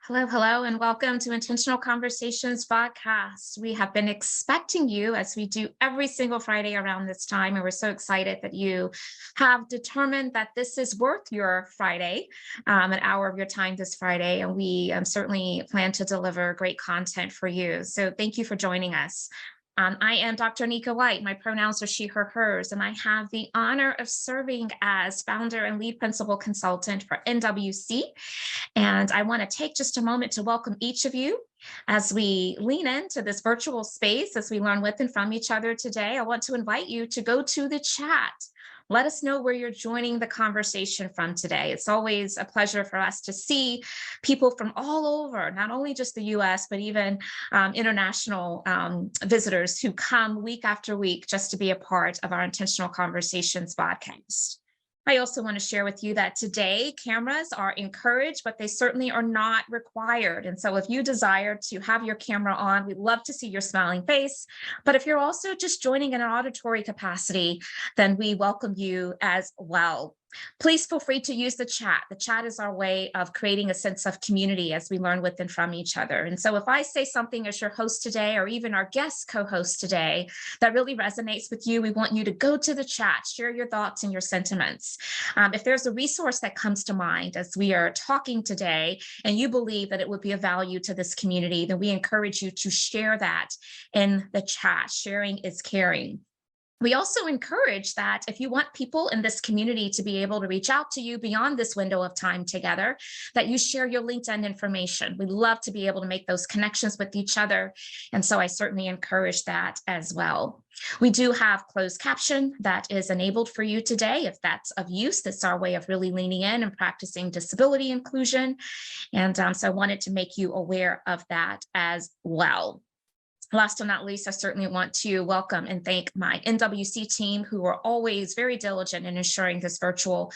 Hello, hello, and welcome to Intentional Conversations VodCast. We have been expecting you as we do every single Friday around this time, and we're so excited that you have determined that this is worth your Friday, an hour of your time this Friday, and we certainly plan to deliver great content for you. So thank you for joining us. I am Dr. Nika White. My pronouns are she, her, hers, and I have the honor of serving as founder and lead principal consultant for NWC. And I want to take just a moment to welcome each of you as we lean into this virtual space, as we learn with and from each other today. I want to invite you to go to the chat. Let us know where you're joining the conversation from today. It's always a pleasure for us to see people from all over, not only just the US, but even international visitors who come week after week just to be a part of our Intentional Conversations podcast. I also want to share with you that today cameras are encouraged, but they certainly are not required. And so if you desire to have your camera on, we'd love to see your smiling face. But if you're also just joining in an auditory capacity, then we welcome you as well. Please feel free to use the chat. The chat is our way of creating a sense of community as we learn with and from each other. And so if I say something as your host today, or even our guest co-host today, that really resonates with you, we want you to go to the chat, share your thoughts and your sentiments. If there's a resource that comes to mind as we are talking today, and you believe that it would be of value to this community, then we encourage you to share that in the chat. Sharing is caring. We also encourage that if you want people in this community to be able to reach out to you beyond this window of time together, that you share your LinkedIn information. We love to be able to make those connections with each other. And so I certainly encourage that as well. We do have closed caption that is enabled for you today. If that's of use, that's our way of really leaning in and practicing disability inclusion. And so I wanted to make you aware of that as well. Last but not least, I certainly want to welcome and thank my NWC team, who are always very diligent in ensuring this virtual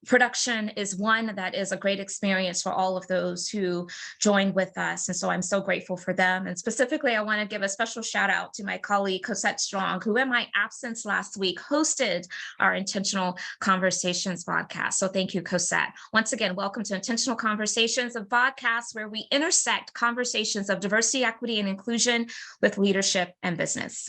production is one that is a great experience for all of those who join with us. And so I'm so grateful for them. And specifically, I want to give a special shout out to my colleague, Cosette Strong, who in my absence last week hosted our Intentional Conversations VodCast. So thank you, Cosette. Once again, welcome to Intentional Conversations, a VodCast where we intersect conversations of diversity, equity, and inclusion with leadership and business.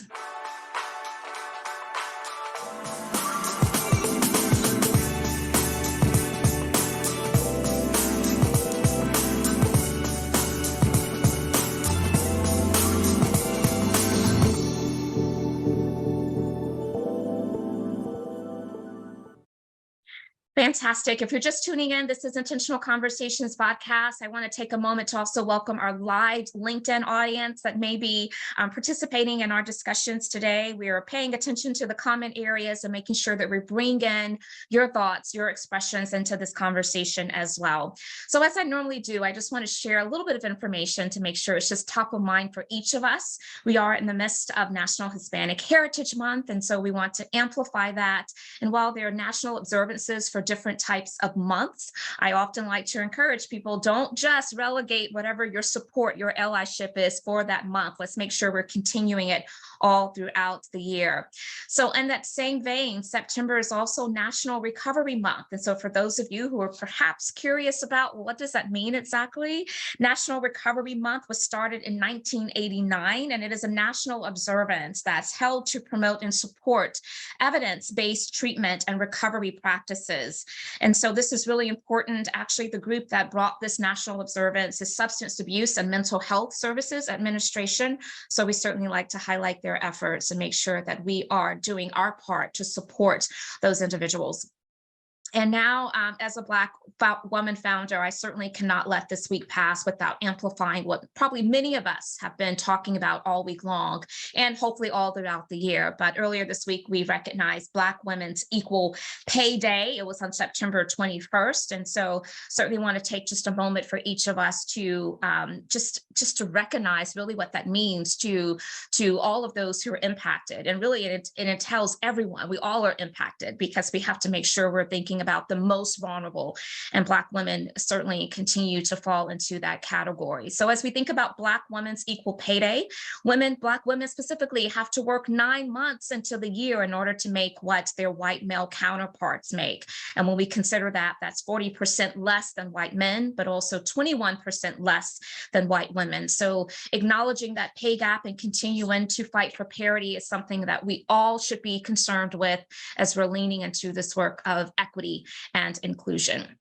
Fantastic. If you're just tuning in, this is Intentional Conversations VodCast. I want to take a moment to also welcome our live LinkedIn audience that may be participating in our discussions today. We are paying attention to the comment areas and making sure that we bring in your thoughts, your expressions into this conversation as well. So as I normally do, I just want to share a little bit of information to make sure it's just top of mind for each of us. We are in the midst of National Hispanic Heritage Month, and so we want to amplify that. And while there are national observances for different types of months, I often like to encourage people, don't just relegate whatever your support, your allyship is for that month. Let's make sure we're continuing it all throughout the year. So in that same vein, September is also National Recovery Month. And so for those of you who are perhaps curious about, well, what does that mean exactly? National Recovery Month was started in 1989, and it is a national observance that's held to promote and support evidence-based treatment and recovery practices. And so this is really important. Actually, the group that brought this national observance is Substance Abuse and Mental Health Services Administration. So we certainly like to highlight their efforts and make sure that we are doing our part to support those individuals. And now, as a Black woman founder, I certainly cannot let this week pass without amplifying what probably many of us have been talking about all week long, and hopefully all throughout the year. But earlier this week, we recognized Black Women's Equal Pay Day. It was on September 21st. And so certainly want to take just a moment for each of us to just to recognize really what that means to all of those who are impacted. And really, it tells everyone, we all are impacted, because we have to make sure we're thinking about the most vulnerable, and Black women certainly continue to fall into that category. So as we think about Black women's equal pay day, Black women specifically have to work 9 months into the year in order to make what their white male counterparts make. And when we consider that, that's 40% less than white men, but also 21% less than white women. So acknowledging that pay gap and continuing to fight for parity is something that we all should be concerned with as we're leaning into this work of equity and inclusion.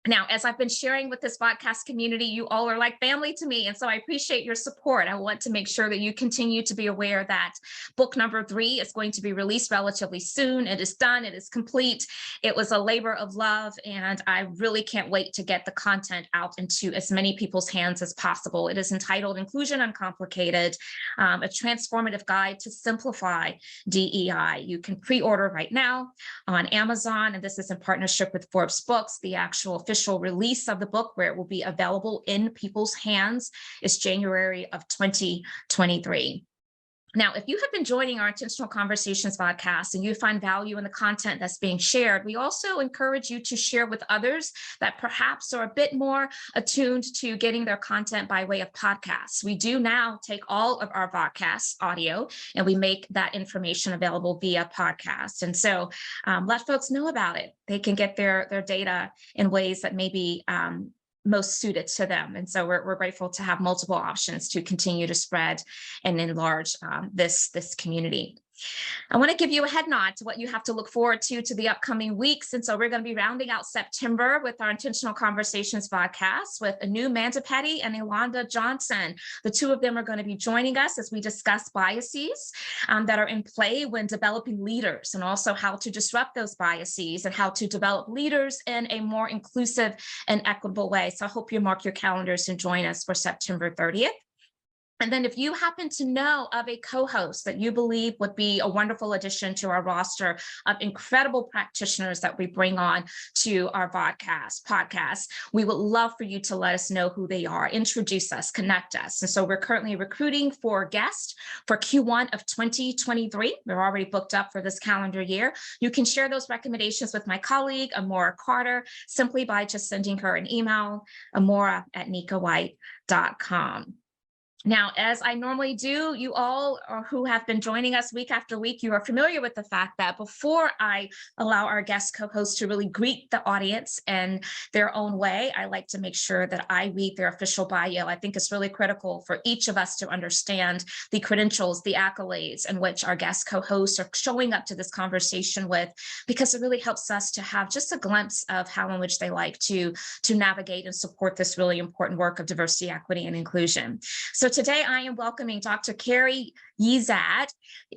Now, as I've been sharing with this podcast community, you all are like family to me. And so I appreciate your support. I want to make sure that you continue to be aware that book number 3 is going to be released relatively soon. It is done. It is complete. It was a labor of love. And I really can't wait to get the content out into as many people's hands as possible. It is entitled Inclusion Uncomplicated, a transformative guide to simplify DEI. You can pre-order right now on Amazon. And this is in partnership with Forbes Books. The actual official release of the book, where it will be available in people's hands, is January of 2023. Now, if you have been joining our Intentional Conversations podcast and you find value in the content that's being shared, we also encourage you to share with others that perhaps are a bit more attuned to getting their content by way of podcasts. We do now take all of our VodCast audio and we make that information available via podcast. And so let folks know about it. They can get their data in ways that may be most suited to them. And so we're grateful to have multiple options to continue to spread and enlarge this community. I want to give you a head nod to what you have to look forward to the upcoming weeks. And so we're going to be rounding out September with our Intentional Conversations podcast with Anu Mandapati and Yolanda Johnson. The two of them are going to be joining us as we discuss biases that are in play when developing leaders, and also how to disrupt those biases and how to develop leaders in a more inclusive and equitable way. So I hope you mark your calendars and join us for September 30th. And then if you happen to know of a co-host that you believe would be a wonderful addition to our roster of incredible practitioners that we bring on to our podcast, we would love for you to let us know who they are, introduce us, connect us. And so we're currently recruiting for guests for Q1 of 2023. We're already booked up for this calendar year. You can share those recommendations with my colleague, Amora Carter, simply by just sending her an email, amora@nikawhite.com. Now, as I normally do, you all who have been joining us week after week, you are familiar with the fact that before I allow our guest co-hosts to really greet the audience in their own way, I like to make sure that I read their official bio. I think it's really critical for each of us to understand the credentials, the accolades in which our guest co-hosts are showing up to this conversation with, because it really helps us to have just a glimpse of how in which they like to navigate and support this really important work of diversity, equity, and inclusion. So today I am welcoming Dr. Carey Yazeed.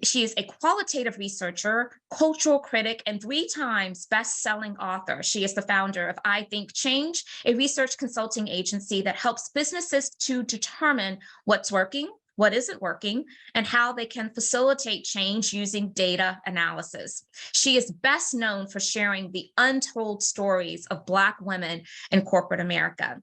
She is a qualitative researcher, cultural critic, and 3 times best-selling author. She is the founder of I Think Change, a research consulting agency that helps businesses to determine what's working, what isn't working, and how they can facilitate change using data analysis. She is best known for sharing the untold stories of Black women in corporate America.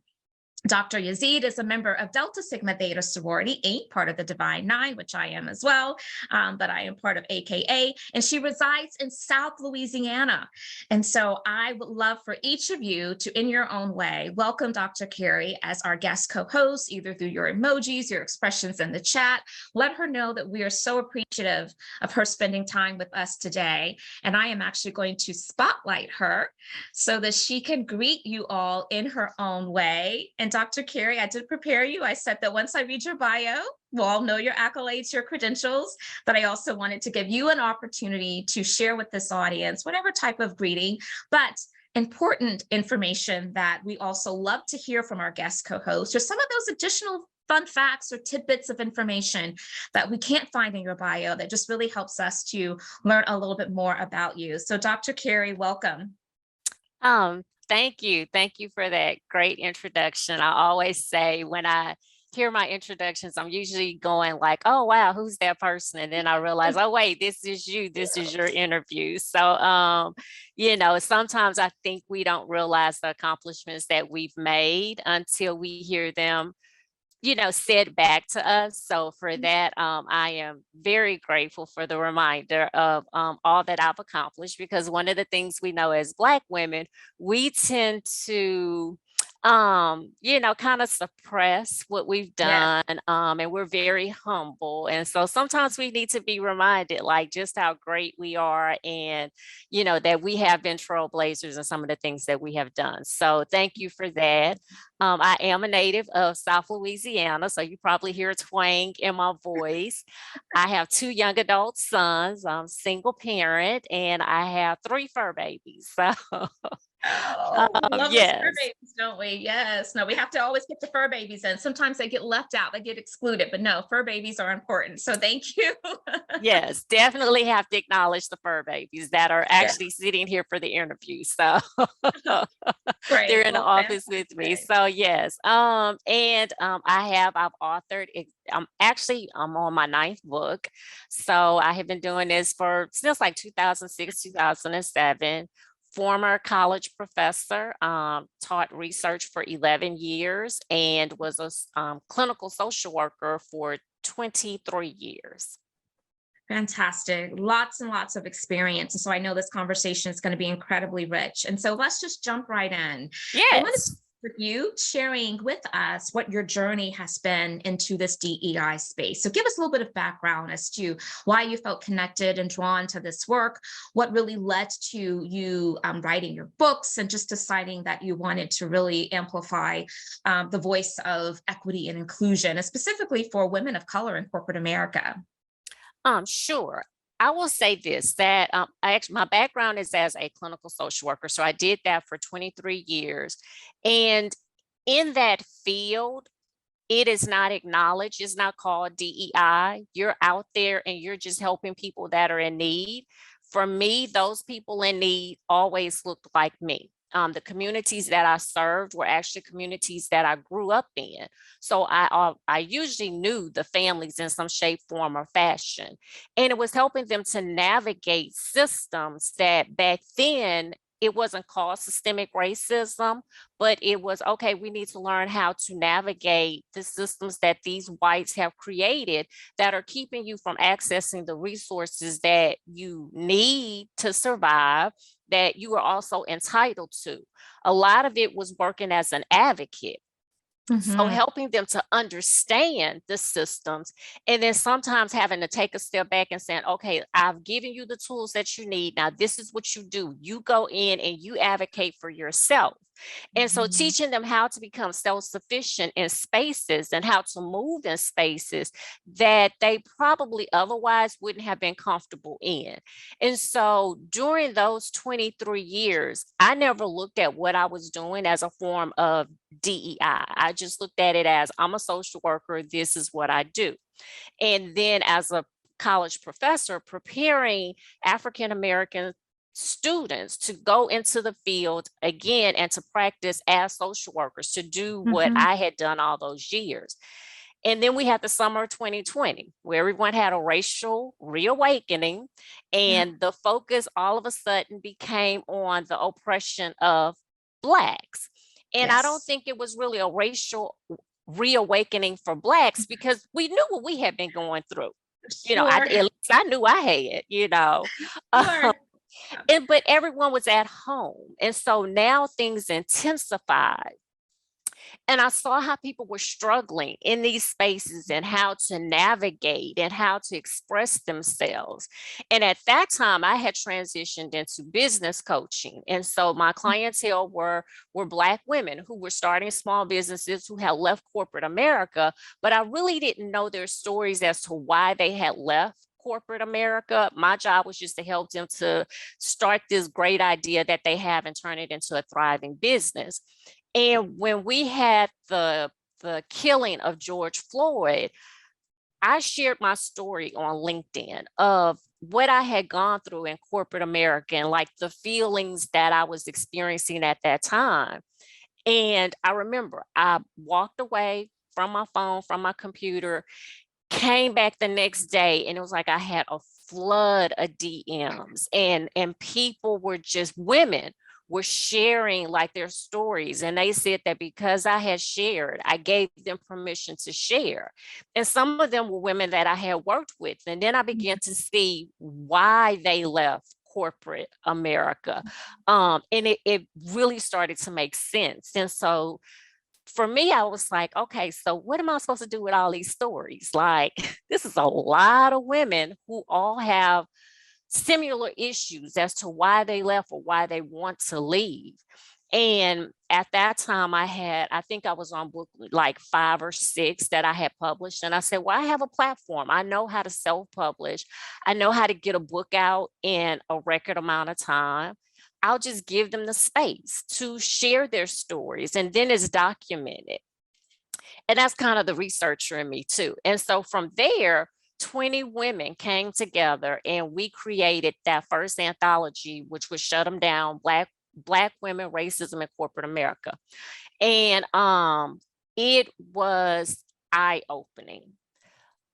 Dr. Yazeed is a member of Delta Sigma Theta sorority, ain't part of the Divine Nine, which I am as well, but I am part of AKA, and she resides in South Louisiana. And so I would love for each of you to, in your own way, welcome Dr. Carey as our guest co-host, either through your emojis, your expressions in the chat. Let her know that we are so appreciative of her spending time with us today. And I am actually going to spotlight her so that she can greet you all in her own way. And Dr. Carey, I did prepare you. I said that once I read your bio, we'll all know your accolades, your credentials, but I also wanted to give you an opportunity to share with this audience whatever type of greeting, but important information that we also love to hear from our guest co-hosts, or some of those additional fun facts or tidbits of information that we can't find in your bio that just really helps us to learn a little bit more about you. So Dr. Carey, welcome. Thank you. Thank you for that great introduction. I always say when I hear my introductions, I'm usually going like, oh, wow, who's that person? And then I realize, oh, wait, this is you. This is your interview. So, sometimes I think we don't realize the accomplishments that we've made until we hear them said back to us. So for that, I am very grateful for the reminder of all that I've accomplished, because one of the things we know as Black women, we tend to kind of suppress what we've Yes. done, and we're very humble. And so sometimes we need to be reminded, like, just how great we are, and that we have been trailblazers in some of the things that we have done. So thank you for that. I am a native of South Louisiana, so you probably hear a twang in my voice. I have 2 young adult sons. I'm single parent, and I have 3 fur babies. So, Oh, we love those fur yes. babies, don't we? Yes. No, we have to always get the fur babies in. Sometimes they get left out, they get excluded, but no, fur babies are important. So thank you. Yes, definitely have to acknowledge the fur babies that are Yeah. actually sitting here for the interview. So they're Great. in the Well, office with me. fantastic. So yes. And I've authored it. I'm on my 9th book. So I have been doing this for since like 2006, 2007. Former college professor, taught research for 11 years, and was a clinical social worker for 23 years. Fantastic. Lots and lots of experience. And so I know this conversation is going to be incredibly rich. And so let's just jump right in. I want to Yes. start with you sharing with us what your journey has been into this DEI space. So give us a little bit of background as to why you felt connected and drawn to this work, what really led to you writing your books, and just deciding that you wanted to really amplify the voice of equity and inclusion, and specifically for women of color in corporate America. Sure. I will say this, that my background is as a clinical social worker. So I did that for 23 years. And in that field, it is not acknowledged. It's not called DEI. You're out there and you're just helping people that are in need. For me, those people in need always looked like me. The communities that I served were actually communities that I grew up in. So I usually knew the families in some shape, form, or fashion. And it was helping them to navigate systems that back then it wasn't called systemic racism, but it was, okay, we need to learn how to navigate the systems that these whites have created that are keeping you from accessing the resources that you need to survive, that you are also entitled to. A lot of it was working as an advocate. So Mhm. helping them to understand the systems, and then sometimes having to take a step back and saying, okay, I've given you the tools that you need. Now, this is what you do. You go in and you advocate for yourself. And so Mhm. teaching them how to become self-sufficient in spaces and how to move in spaces that they probably otherwise wouldn't have been comfortable in. And so during those 23 years, I never looked at what I was doing as a form of DEI. I just looked at it as, I'm a social worker, this is what I do. And then as a college professor, preparing African American students to go into the field again and to practice as social workers, to do what Mhm. I had done all those years. And then we had the summer of 2020, where everyone had a racial reawakening, Yeah. and the focus all of a sudden became on the oppression of Blacks. And I don't Yes. think it was really a racial reawakening for Blacks, because we knew what we had been going through. Sure. At least I knew I had. Sure. But everyone was at home. And so now things intensified. And I saw how people were struggling in these spaces and how to navigate and how to express themselves. And at that time, I had transitioned into business coaching. And so my clientele were Black women who were starting small businesses, who had left corporate America, but I really didn't know their stories as to why they had left corporate America. My job was just to help them to start this great idea that they have and turn it into a thriving business. And when we had the killing of George Floyd, I shared my story on LinkedIn of what I had gone through in corporate America and like the feelings that I was experiencing at that time. And I remember I walked away from my phone, from my computer, came back the next day, and it was like I had a flood of DMs, and people were just, women were sharing like their stories. And they said that because I had shared, I gave them permission to share. And some of them were women that I had worked with. And then I began to see why they left corporate America. And it really started to make sense. And so for me, I was like, okay, so what am I supposed to do with all these stories? Like, this is a lot of women who all have similar issues as to why they left or why they want to leave. And at that time, I think I was on book like 5 or 6 that I had published. And I said, well, I have a platform. I know how to self-publish. I know how to get a book out in a record amount of time. I'll just give them the space to share their stories, and then it's documented. And that's kind of the researcher in me too. And so from there, 20 women came together and we created that first anthology, which was Shut Them Down, Black Women, Racism in Corporate America. And it was eye-opening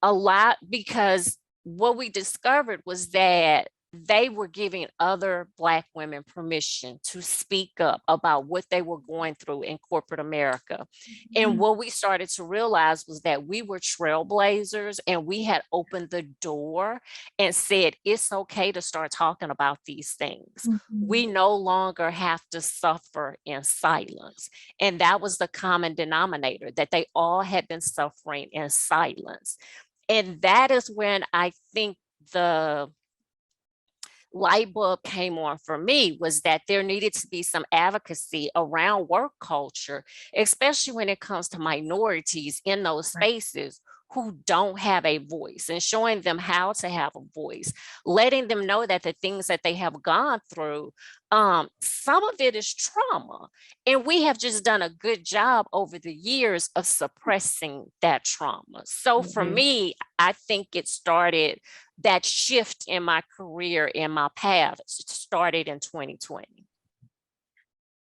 a lot, because what we discovered was that they were giving other Black women permission to speak up about what they were going through in corporate America. And what we started to realize was that we were trailblazers, and we had opened the door and said, it's okay to start talking about these things. We no longer have to suffer in silence. And that was the common denominator, that they all had been suffering in silence. And that is when I think the light bulb came on for me, was that there needed to be some advocacy around work culture, especially when it comes to minorities in those spaces who don't have a voice, and showing them how to have a voice, letting them know that the things that they have gone through, some of it is trauma. And we have just done a good job over the years of suppressing that trauma. So for me, I think it started, that shift in my career, in my path, started in 2020.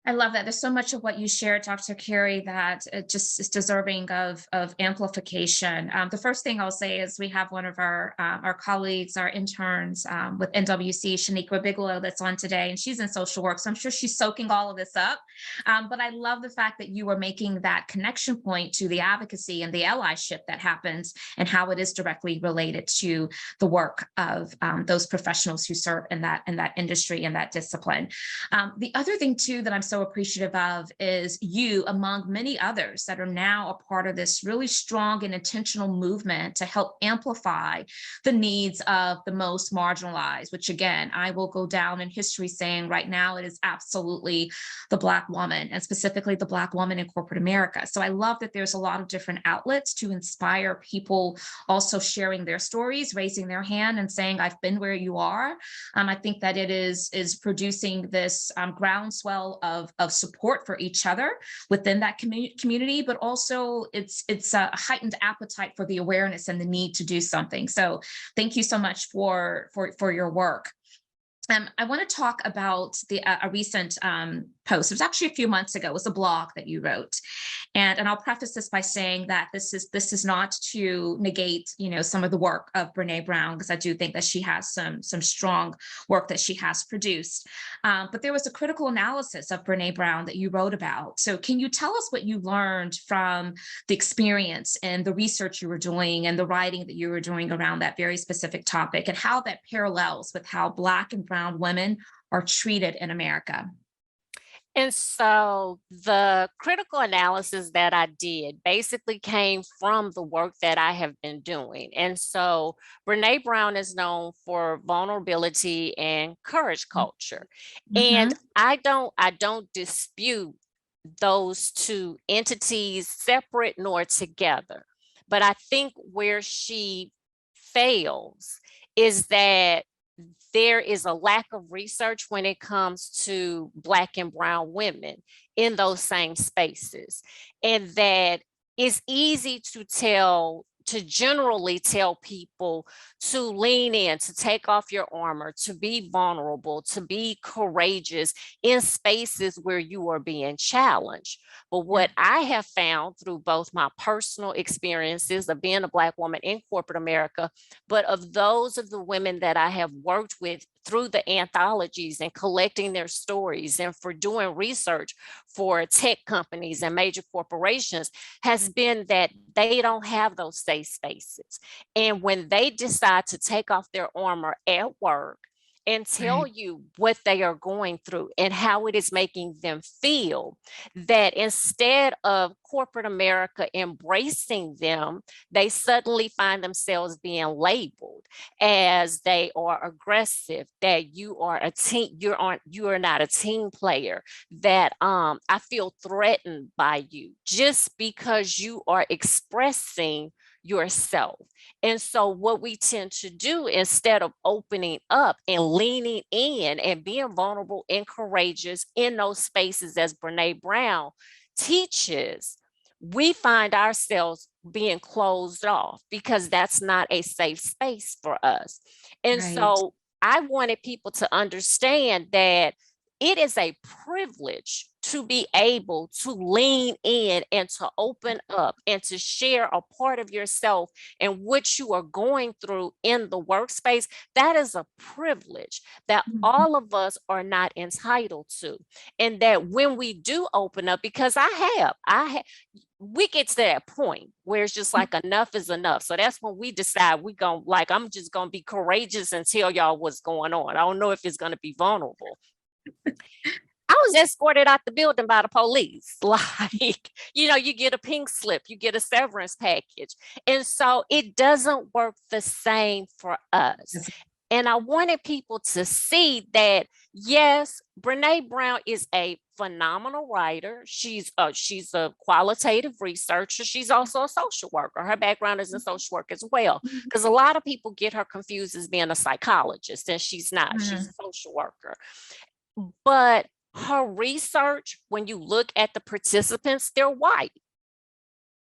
I love that. There's so much of what you shared, Dr. Carey, that it just is deserving of amplification. The first thing I'll say is we have one of our colleagues, our interns with NWC, Nika Bigelow, that's on today, and she's in social work, so I'm sure she's soaking all of this up. But I love the fact that you are making that connection point to the advocacy and the allyship that happens, and how it is directly related to the work of those professionals who serve in that industry and that discipline. The other thing too that I'm so appreciative of is you, among many others that are now a part of this really strong and intentional movement to help amplify the needs of the most marginalized, which again, I will go down in history saying right now it is absolutely the Black woman, and specifically the Black woman in corporate America. So I love that there's a lot of different outlets to inspire people also sharing their stories, raising their hand and saying, I've been where you are. I think that it is producing this groundswell of support for each other within that community, but also it's a heightened appetite for the awareness and the need to do something. So thank you so much for your work. I want to talk about a recent post. It was actually a few months ago. It was a blog that you wrote, and I'll preface this by saying that this is not to negate, some of the work of Brene Brown, because I do think that she has some strong work that she has produced. But there was a critical analysis of Brene Brown that you wrote about. So can you tell us what you learned from the experience and the research you were doing and the writing that you were doing around that very specific topic, and how that parallels with how Black and Brown women are treated in America? And so the critical analysis that I did basically came from the work that I have been doing. And so Brene Brown is known for vulnerability and courage culture. And I don't dispute those two entities separate nor together. But I think where she fails is that there is a lack of research when it comes to Black and Brown women in those same spaces. And that it's easy to generally tell people to lean in, to take off your armor, to be vulnerable, to be courageous in spaces where you are being challenged. But what I have found through both my personal experiences of being a Black woman in corporate America, but of those of the women that I have worked with through the anthologies and collecting their stories and for doing research for tech companies and major corporations has been that they don't have those safe spaces. And when they decide to take off their armor at work and tell Right. you what they are going through and how it is making them feel, that instead of corporate America embracing them, they suddenly find themselves being labeled as they are aggressive, that you are a team, you are not a team player, that I feel threatened by you just because you are expressing yourself. And so what we tend to do, instead of opening up and leaning in and being vulnerable and courageous in those spaces, as Brene Brown teaches, we find ourselves being closed off because that's not a safe space for us. And Right. so I wanted people to understand that it is a privilege to be able to lean in and to open up and to share a part of yourself and what you are going through in the workspace. That is a privilege that Mhm. all of us are not entitled to. And that when we do open up, because I have, we get to that point where it's just like enough is enough. So that's when we decide we going like, I'm just going to be courageous and tell y'all what's going on. I don't know if it's going to be vulnerable. I was escorted out the building by the police. Like, you get a pink slip, you get a severance package. And so it doesn't work the same for us. Yes. And I wanted people to see that, yes, Brene Brown is a phenomenal writer. She's a qualitative researcher. She's also a social worker. Her background is in social work as well, because a lot of people get her confused as being a psychologist, and she's not. She's Mhm. a social worker. But her research, when you look at the participants, they're white.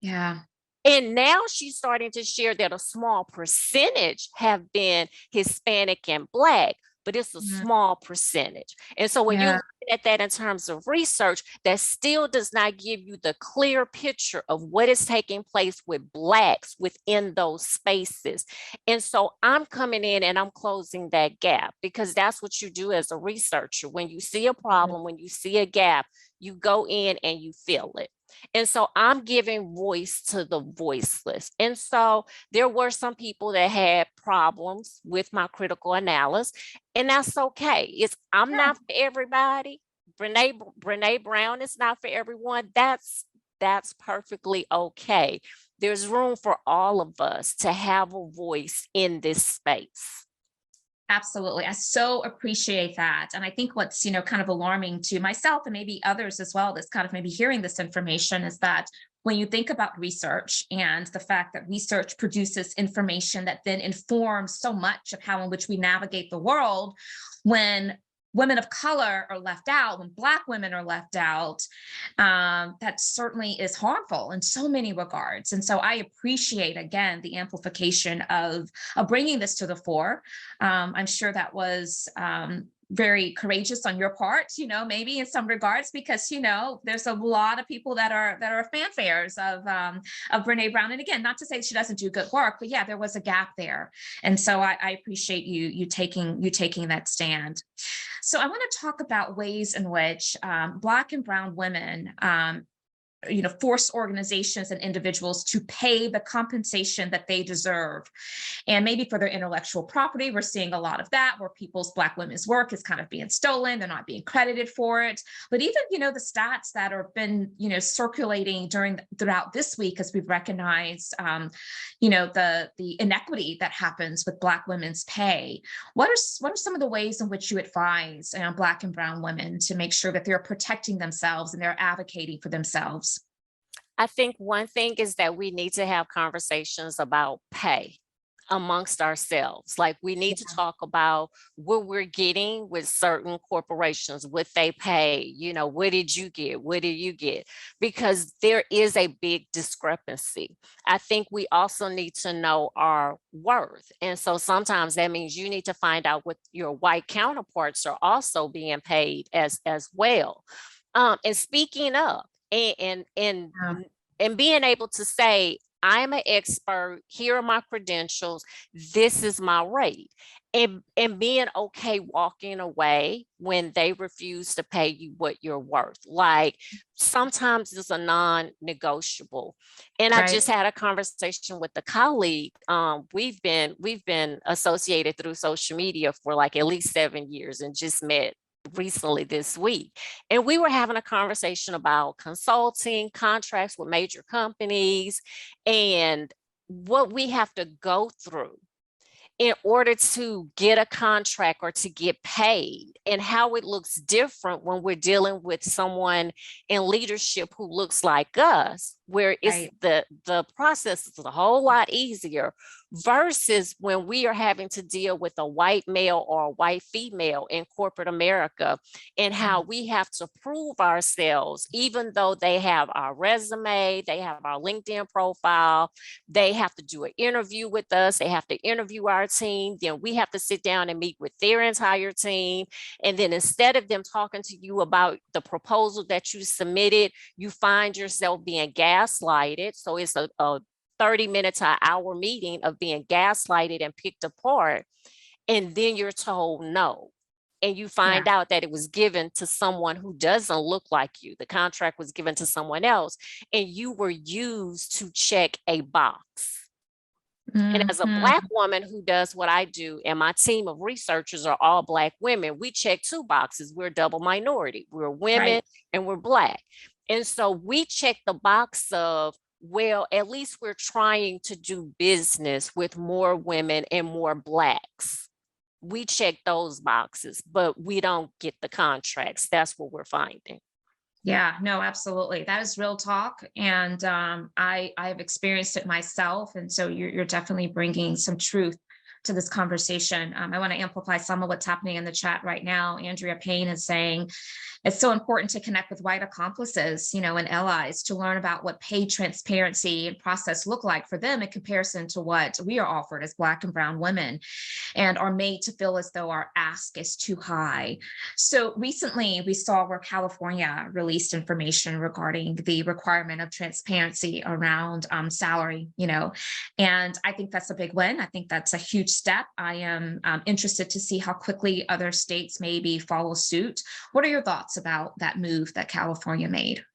Yeah. And now she's starting to share that a small percentage have been Hispanic and Black, but it's a Mhm. small percentage. And so when you're Yeah. looking at that in terms of research, that still does not give you the clear picture of what is taking place with Blacks within those spaces. And so I'm coming in and I'm closing that gap, because that's what you do as a researcher. When you see a problem, when you see a gap, you go in and you fill it. And so I'm giving voice to the voiceless. And so there were some people that had problems with my critical analysis, and that's okay. I'm Yeah. not for everybody. Brene Brown is not for everyone. That's perfectly okay. There's room for all of us to have a voice in this space. Absolutely. I so appreciate that. And I think what's, kind of alarming to myself and maybe others as well, that's kind of maybe hearing this information, is that when you think about research and the fact that research produces information that then informs so much of how in which we navigate the world, when women of color are left out, when Black women are left out, that certainly is harmful in so many regards. And so I appreciate, again, the amplification of bringing this to the fore. I'm sure that was very courageous on your part, maybe in some regards, because there's a lot of people that are fanfares of Brene Brown. And again, not to say she doesn't do good work, but yeah, there was a gap there. And so I appreciate you taking that stand. So I want to talk about ways in which Black and Brown women force organizations and individuals to pay the compensation that they deserve. And maybe for their intellectual property, we're seeing a lot of that, where people's Black women's work is kind of being stolen. They're not being credited for it. But even, the stats that have been, circulating throughout this week, as we've recognized, the inequity that happens with Black women's pay. What are some of the ways in which you advise Black and Brown women to make sure that they're protecting themselves and they're advocating for themselves? I think one thing is that we need to have conversations about pay amongst ourselves. Like, we need to talk about what we're getting with certain corporations, what they pay, what did you get? What did you get? Because there is a big discrepancy. I think we also need to know our worth. And so sometimes that means you need to find out what your white counterparts are also being paid as well. And speaking up and being able to say, I'm an expert, here are my credentials, this is my rate. and being okay walking away when they refuse to pay you what you're worth. Like sometimes it's a non-negotiable. And I just Right. had a conversation with a colleague. We've been associated through social media for like at least 7 years and just met recently this week. And we were having a conversation about consulting, contracts with major companies, and what we have to go through in order to get a contract or to get paid, and how it looks different when we're dealing with someone in leadership who looks like us, where it's Right. the process is a whole lot easier versus when we are having to deal with a white male or a white female in corporate America, and how we have to prove ourselves, even though they have our resume, they have our LinkedIn profile, they have to do an interview with us, they have to interview our team, then we have to sit down and meet with their entire team. And then instead of them talking to you about the proposal that you submitted, you find yourself being gaslighted. So it's a 30 minutes to an hour meeting of being gaslighted and picked apart. And then you're told no. And you Yeah. find out that it was given to someone who doesn't look like you. The contract was given to someone else, and you were used to check a box. And as a Mhm. Black woman who does what I do, and my team of researchers are all Black women, we check two boxes. We're double minority. We're women Right. and we're Black. And so we check the box of, well, at least we're trying to do business with more women and more Blacks. We check those boxes, but we don't get the contracts. That's what we're finding. Yeah, no, absolutely. That is real talk. And I've experienced it myself. And so you're definitely bringing some truth to this conversation. I want to amplify some of what's happening in the chat right now. Andrea Payne is saying, it's so important to connect with white accomplices, and allies to learn about what pay transparency and process look like for them in comparison to what we are offered as Black and brown women, and are made to feel as though our ask is too high. So recently we saw where California released information regarding the requirement of transparency around salary, and I think that's a big win. I think that's a huge step. I am interested to see how quickly other states maybe follow suit. What are your thoughts about that move that California made?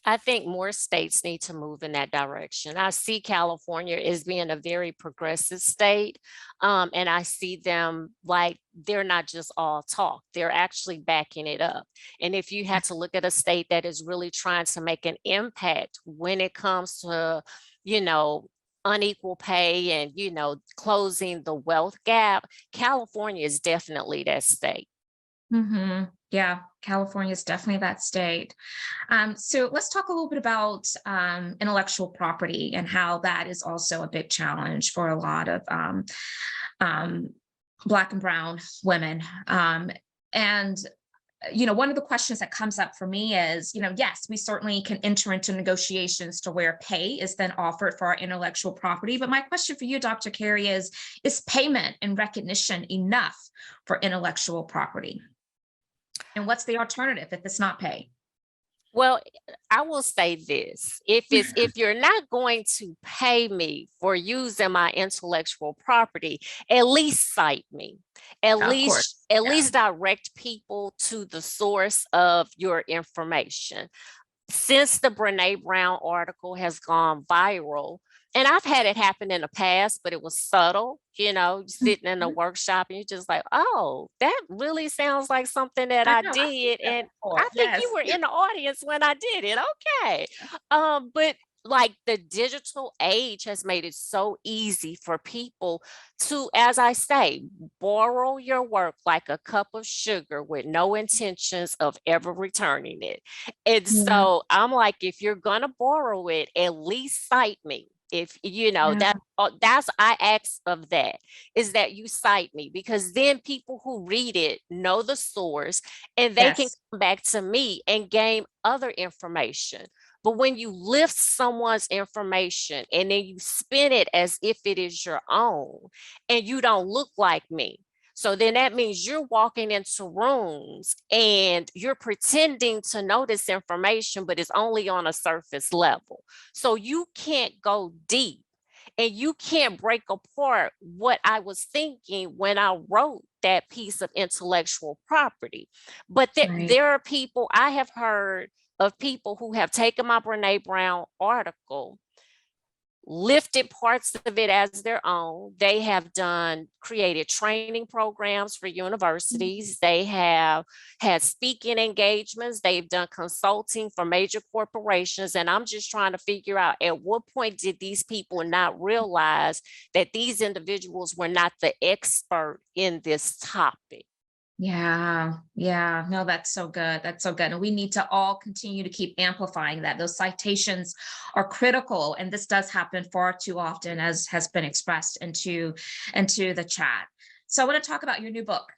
I think more states need to move in that direction. I see California as being a very progressive state. And I see them like they're not just all talk, they're actually backing it up. And if you had to look at a state that is really trying to make an impact when it comes to, you know, unequal pay and, closing the wealth gap, California is definitely that state. Yeah, California is definitely that state. So let's talk a little bit about intellectual property and how that is also a big challenge for a lot of um, Black and brown women. And one of the questions that comes up for me is, yes, we certainly can enter into negotiations to where pay is then offered for our intellectual property. But my question for you, Dr. Carey, is payment and recognition enough for intellectual property? And what's the alternative if it's not pay? Well, I will say this. If you're not going to pay me for using my intellectual property, at least cite me. At Of course. least at Yeah. least direct people to the source of your information. Since the Brene Brown article has gone viral, and I've had it happen in the past, but it was subtle, sitting in a Mhm. workshop and you're just like, oh, that really sounds like something that I I know. I've seen did. that And before. I think you Yes. were in the audience when I did it. Okay. But like the digital age has made it so easy for people to, as I say, borrow your work like a cup of sugar with no intentions of ever returning it. And Yeah. so I'm like, if you're gonna borrow it, at least cite me. If Yeah. that's I ask of that, is that you cite me, because then people who read it know the source and they can Yes. come back to me and gain other information. But when you lift someone's information and then you spin it as if it is your own and you don't look like me, so then that means you're walking into rooms and you're pretending to know this information, but it's only on a surface level. So you can't go deep. And you can't break apart what I was thinking when I wrote that piece of intellectual property. But Right. there are people, I have heard of people who have taken my Brene Brown article, lifted parts of it as their own. They have created training programs for universities. They have had speaking engagements. They've done consulting for major corporations. And I'm just trying to figure out, at what point did these people not realize that these individuals were not the expert in this topic? Yeah, yeah, no, that's so good. That's so good. And we need to all continue to keep amplifying that. Those citations are critical. And this does happen far too often, as has been expressed into the chat. So I want to talk about your new book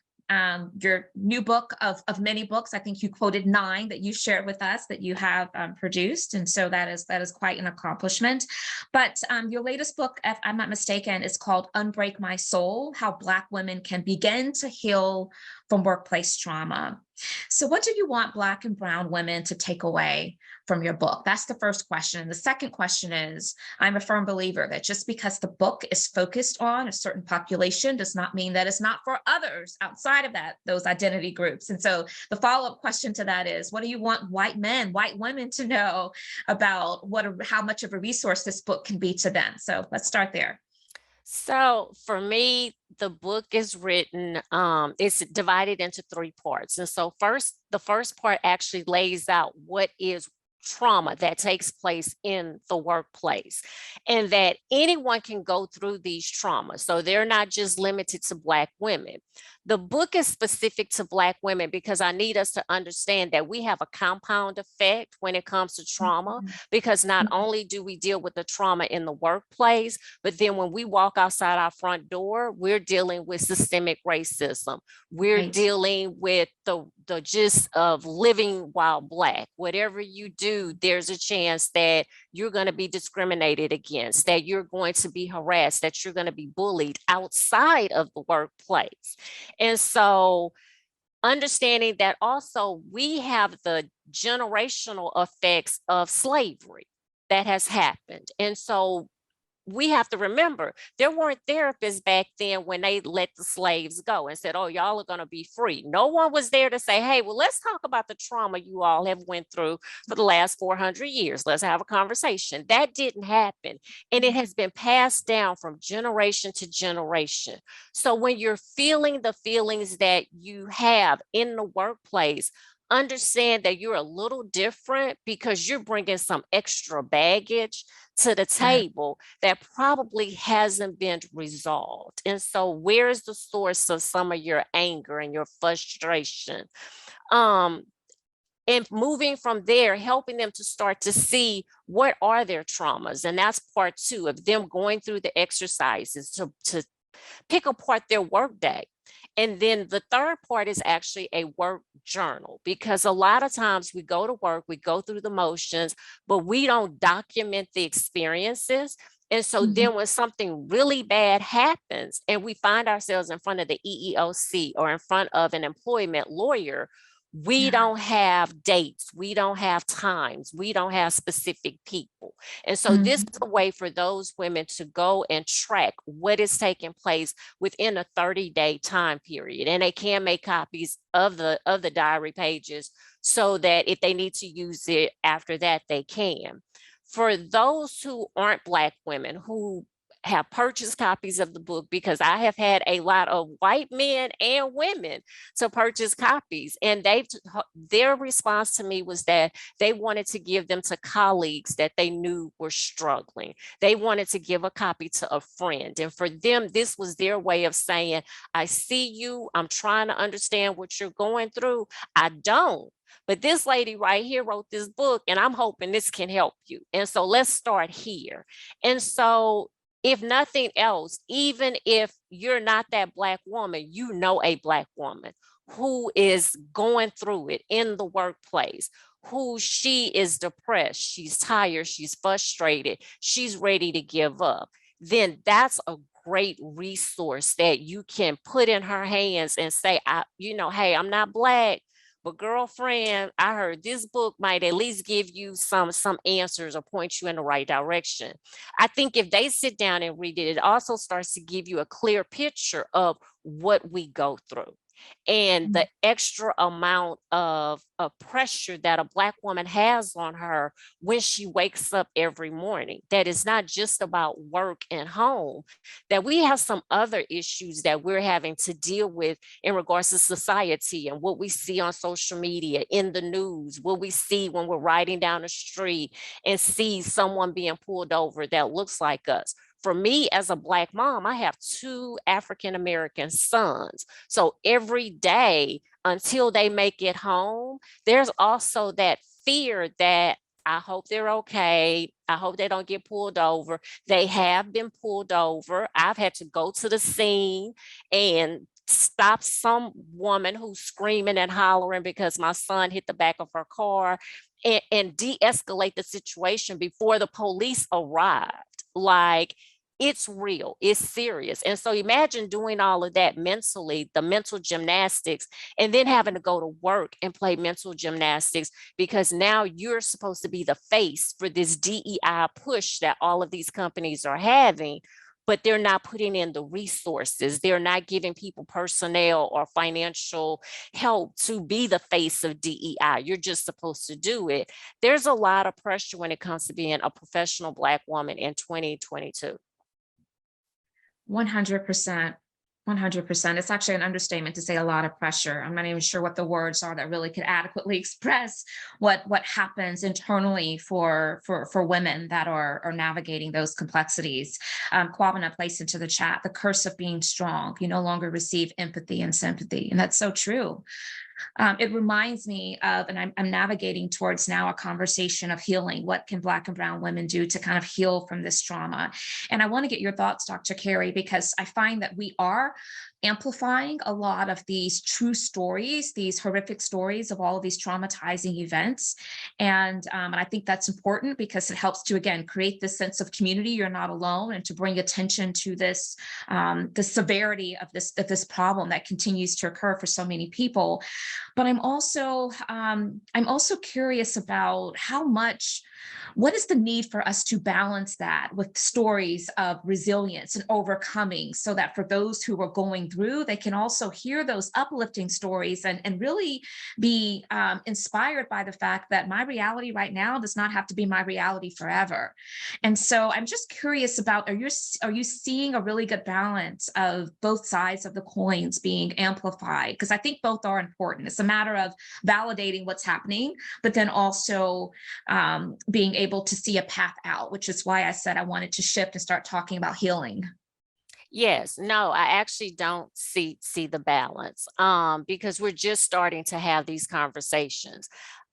of many books. I think you quoted 9 that you shared with us that you have produced. And so that is quite an accomplishment. But your latest book, if I'm not mistaken, is called Unbreak My Soul: How Black Women Can Begin to Heal from Workplace Trauma. So what do you want Black and Brown women to take away from your book? That's the first question. The second question is, I'm a firm believer that just because the book is focused on a certain population does not mean that it's not for others outside of those identity groups. And so the follow-up question to that is, what do you want white men, white women to know about how much of a resource this book can be to them? So let's start there. So for me, the book is written, it's divided into 3 parts. And so the first part actually lays out what is trauma that takes place in the workplace, and that anyone can go through these traumas. So they're not just limited to Black women. The book is specific to Black women because I need us to understand that we have a compound effect when it comes to trauma, because not only do we deal with the trauma in the workplace, but then when we walk outside our front door, we're dealing with systemic racism. We're Right. dealing with the gist of living while Black. Whatever you do, there's a chance that you're going to be discriminated against, that you're going to be harassed, that you're going to be bullied outside of the workplace. And so understanding that also we have the generational effects of slavery that has happened. And so we have to remember, there weren't therapists back then when they let the slaves go and said, oh, y'all are going to be free. No one was there to say, hey, well, let's talk about the trauma you all have went through for the last 400 years. Let's have a conversation. That didn't happen. And it has been passed down from generation to generation. So when you're feeling the feelings that you have in the workplace, understand that you're a little different because you're bringing some extra baggage to the table that probably hasn't been resolved. And so where's the source of some of your anger and your frustration? And moving from there, helping them to start to see what are their traumas. And that's part 2 of them going through the exercises to pick apart their workday. And then the third part is actually a work journal, because a lot of times we go to work, we go through the motions, but we don't document the experiences. And so then when something really bad happens and we find ourselves in front of the EEOC or in front of an employment lawyer, we don't have dates, we don't have times, we don't have specific people. And so this is a way for those women to go and track what is taking place within a 30-day time period. And they can make copies of the diary pages so that if they need to use it after that, they can. For those who aren't Black women who have purchased copies of the book, because I have had a lot of white men and women to purchase copies, and their response to me was that they wanted to give them to colleagues that they knew were struggling. They wanted to give a copy to a friend. And for them, this was their way of saying, I see you, I'm trying to understand what you're going through. I don't. But this lady right here wrote this book, and I'm hoping this can help you. And so let's start here. And so if nothing else, even if you're not that Black woman, you know a Black woman who is going through it in the workplace, who she is depressed, she's tired, she's frustrated, she's ready to give up, then that's a great resource that you can put in her hands and say, hey, I'm not Black, but girlfriend, I heard this book might at least give you some answers or point you in the right direction. I think if they sit down and read it, it also starts to give you a clear picture of what we go through and the extra amount of pressure that a Black woman has on her when she wakes up every morning. That is not just about work and home, that we have some other issues that we're having to deal with in regards to society and what we see on social media, in the news, what we see when we're riding down the street and see someone being pulled over that looks like us. For me, as a Black mom, I have 2 African-American sons. So every day until they make it home, there's also that fear that I hope they're okay. I hope they don't get pulled over. They have been pulled over. I've had to go to the scene and stop some woman who's screaming and hollering because my son hit the back of her car, and de-escalate the situation before the police arrived. Like, it's real, it's serious. And so imagine doing all of that mentally, the mental gymnastics, and then having to go to work and play mental gymnastics because now you're supposed to be the face for this DEI push that all of these companies are having, but they're not putting in the resources. They're not giving people personnel or financial help to be the face of DEI. You're just supposed to do it. There's a lot of pressure when it comes to being a professional Black woman in 2022. 100%. 100%. It's actually an understatement to say a lot of pressure. I'm not even sure what the words are that really could adequately express what happens internally for women that are navigating those complexities. Kwabena placed into the chat, the curse of being strong. You no longer receive empathy and sympathy. And that's so true. It reminds me of, and I'm navigating towards now a conversation of healing. What can Black and Brown women do to kind of heal from this trauma? And I want to get your thoughts, Dr. Carey, because I find that we are amplifying a lot of these true stories, these horrific stories of all of these traumatizing events. And I think that's important because it helps to, again, create this sense of community. You're not alone, and to bring attention to this, the severity of this problem that continues to occur for so many people. But I'm also curious about what is the need for us to balance that with stories of resilience and overcoming, so that for those who are going through, they can also hear those uplifting stories and really be inspired by the fact that my reality right now does not have to be my reality forever. And so I'm just curious about, are you seeing a really good balance of both sides of the coins being amplified? Because I think both are important. It's a matter of validating what's happening, but then also being able to see a path out, which is why I said I wanted to shift and start talking about healing. Yes, no, I actually don't see the balance, because we're just starting to have these conversations.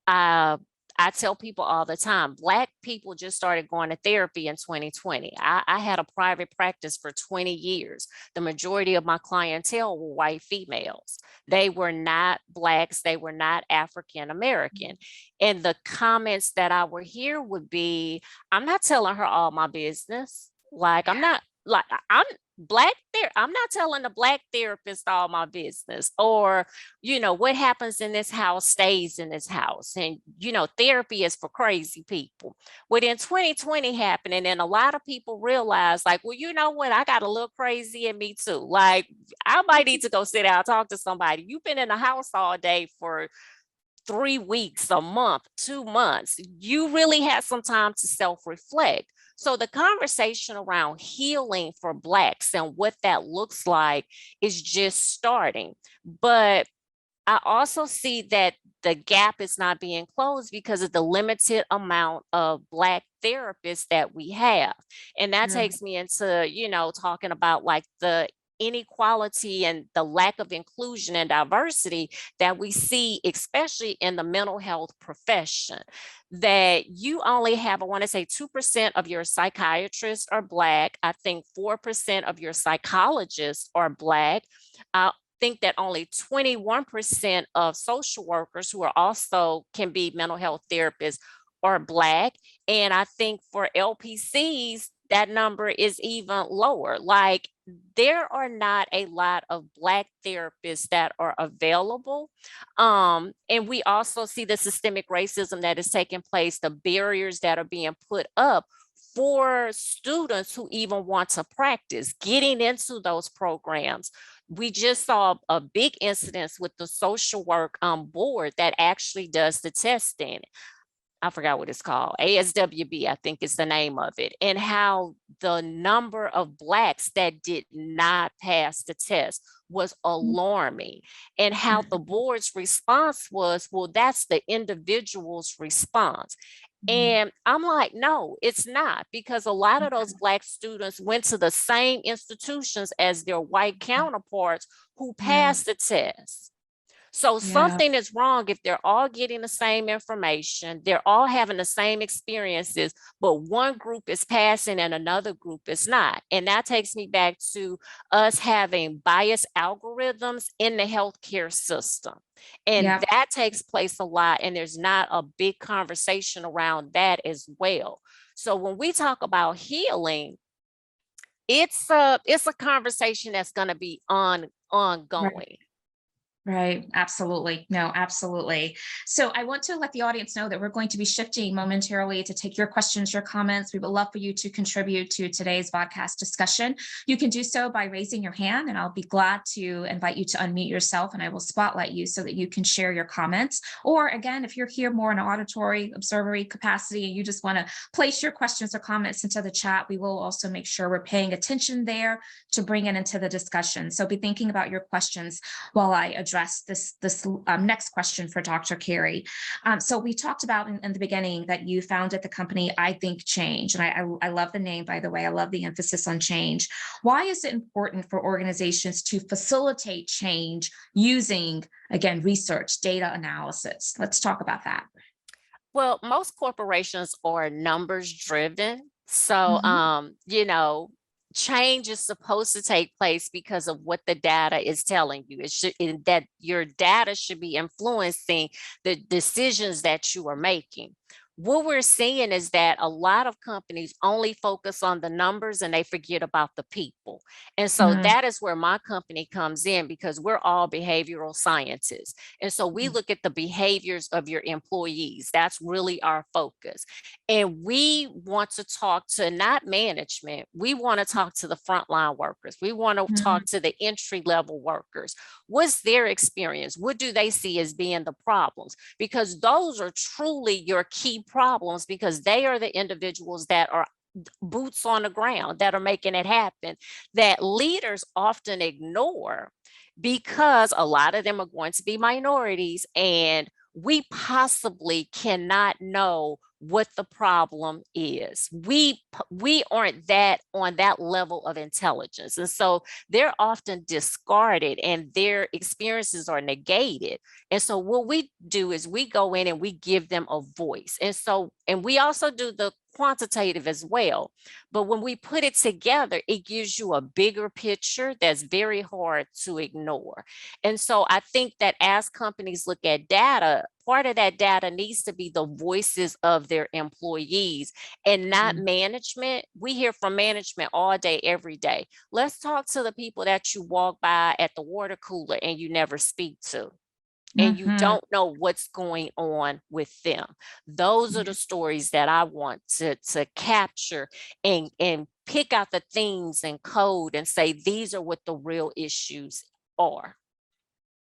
Uh, I tell people all the time, Black people just started going to therapy in 2020. I had a private practice for 20 years. The majority of my clientele were white females. They were not Blacks, they were not African American. And the comments that I would hear would be, I'm not telling her all my business. Like, I'm Black there. I'm not telling the Black therapist all my business, or, what happens in this house stays in this house. And, therapy is for crazy people. What in 2020 happened, and then a lot of people realized, like, well, you know what? I got a little crazy in me too. Like, I might need to go sit down, talk to somebody. You've been in the house all day for 3 weeks, a month, 2 months. You really had some time to self-reflect. So the conversation around healing for Blacks and what that looks like is just starting. But I also see that the gap is not being closed because of the limited amount of Black therapists that we have. And that takes me into, talking about like the inequality and the lack of inclusion and diversity that we see, especially in the mental health profession. That you only have, I want to say 2% of your psychiatrists are Black. I think 4% of your psychologists are Black. I think that only 21% of social workers who are also can be mental health therapists are Black. And I think for LPCs, that number is even lower. Like, there are not a lot of Black therapists that are available. And we also see the systemic racism that is taking place, the barriers that are being put up for students who even want to practice getting into those programs. We just saw a big incidence with the social work board that actually does the testing. I forgot what it's called, ASWB, I think is the name of it, and how the number of Blacks that did not pass the test was alarming, and how the board's response was, well, that's the individual's response. And I'm like, no, it's not, because a lot of those Black students went to the same institutions as their white counterparts who passed the test. So something is wrong if they're all getting the same information, they're all having the same experiences, but one group is passing and another group is not. And that takes me back to us having biased algorithms in the healthcare system. And that takes place a lot, and there's not a big conversation around that as well. So when we talk about healing, it's a conversation that's going to be ongoing. Right. Absolutely. No, absolutely. So I want to let the audience know that we're going to be shifting momentarily to take your questions, your comments. We would love for you to contribute to today's podcast discussion. You can do so by raising your hand, and I'll be glad to invite you to unmute yourself, and I will spotlight you so that you can share your comments. Or again, if you're here more in an auditory, observatory capacity, and you just want to place your questions or comments into the chat, we will also make sure we're paying attention there to bring it into the discussion. So be thinking about your questions while I address this next question for Dr. Carey. So we talked about in the beginning that you founded the company, I Think Change. And I love the name, by the way. I love the emphasis on change. Why is it important for organizations to facilitate change using, again, research, data analysis? Let's talk about that. Well, most corporations are numbers driven. So, change is supposed to take place because of what the data is telling you. That your data should be influencing the decisions that you are making. What we're seeing is that a lot of companies only focus on the numbers and they forget about the people. And so that is where my company comes in, because we're all behavioral scientists. And so we look at the behaviors of your employees. That's really our focus. And we want to talk to not management. We want to talk to the frontline workers. We want to talk to the entry-level workers. What's their experience? What do they see as being the problems? Because those are truly your key problems, because they are the individuals that are boots on the ground, that are making it happen, that leaders often ignore, because a lot of them are going to be minorities, and we possibly cannot know what the problem is. We aren't on that level of intelligence. And so they're often discarded and their experiences are negated. And so what we do is we go in and we give them a voice. And we also do the quantitative as well. But when we put it together, it gives you a bigger picture that's very hard to ignore. And so I think that as companies look at data, part of that data needs to be the voices of their employees and not management. We hear from management all day, every day. Let's talk to the people that you walk by at the water cooler and you never speak to. And you don't know what's going on with them. Those are the stories that I want to capture and pick out the themes and code and say, these are what the real issues are.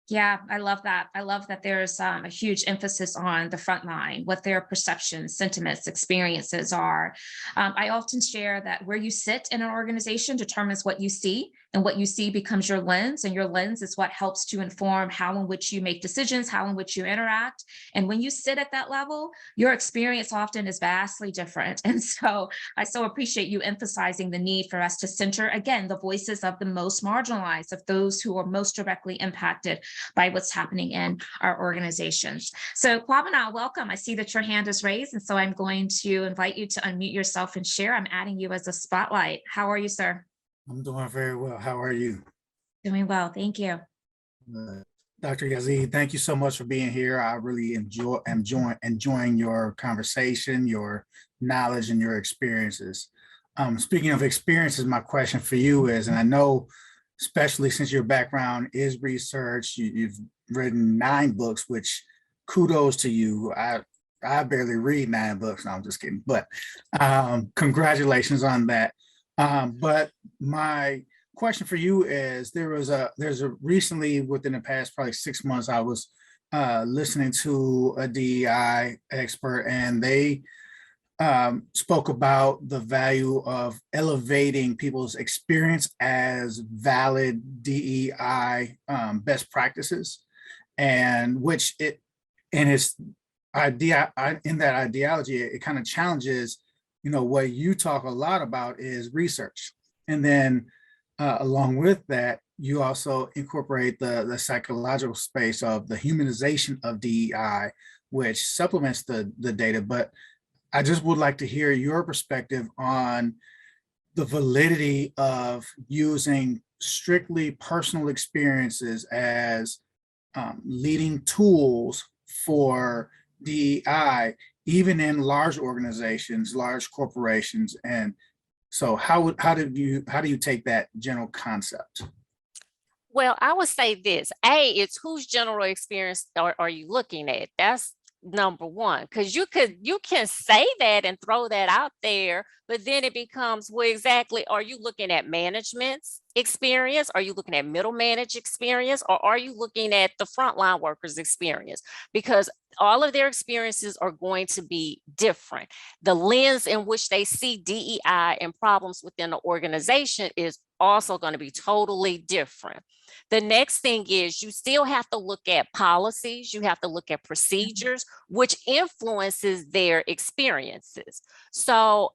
Yeah, I love that. I love that there's a huge emphasis on the front line, what their perceptions, sentiments, experiences are. I often share that where you sit in an organization determines what you see, and what you see becomes your lens, and your lens is what helps to inform how in which you make decisions, how in which you interact. And when you sit at that level, your experience often is vastly different. And so I so appreciate you emphasizing the need for us to center, again, the voices of the most marginalized, of those who are most directly impacted by what's happening in our organizations. So Kwabena, welcome. I see that your hand is raised, and so I'm going to invite you to unmute yourself and share. I'm adding you as a spotlight. How are you, sir? I'm doing very well. How are you? Doing well, thank you. Dr. Yazeed, thank you so much for being here. I really enjoying your conversation, your knowledge, and your experiences. Speaking of experiences, my question for you is, and I know, especially since your background is research, you've written 9 books, which kudos to you. I barely read 9 books. No, I'm just kidding. But congratulations on that. But my question for you is, there's a recently, within the past probably 6 months, I was listening to a DEI expert, and they spoke about the value of elevating people's experience as valid DEI best practices, and which it in its idea in that ideology, it kind of challenges, what you talk a lot about is research, and then along with that, you also incorporate the psychological space of the humanization of DEI, which supplements the data. But I just would like to hear your perspective on the validity of using strictly personal experiences as leading tools for DEI, even in large organizations, large corporations. And so how do you take that general concept? Well, I would say this. It's whose general experience are you looking at? That's number one, because you can say that and throw that out there, but then it becomes, well, exactly, are you looking at management's experience? Are you looking at middle manage experience? Or are you looking at the frontline workers experience? Because all of their experiences are going to be different. The lens in which they see DEI and problems within the organization is also going to be totally different. The next thing is, you still have to look at policies, you have to look at procedures, which influences their experiences. So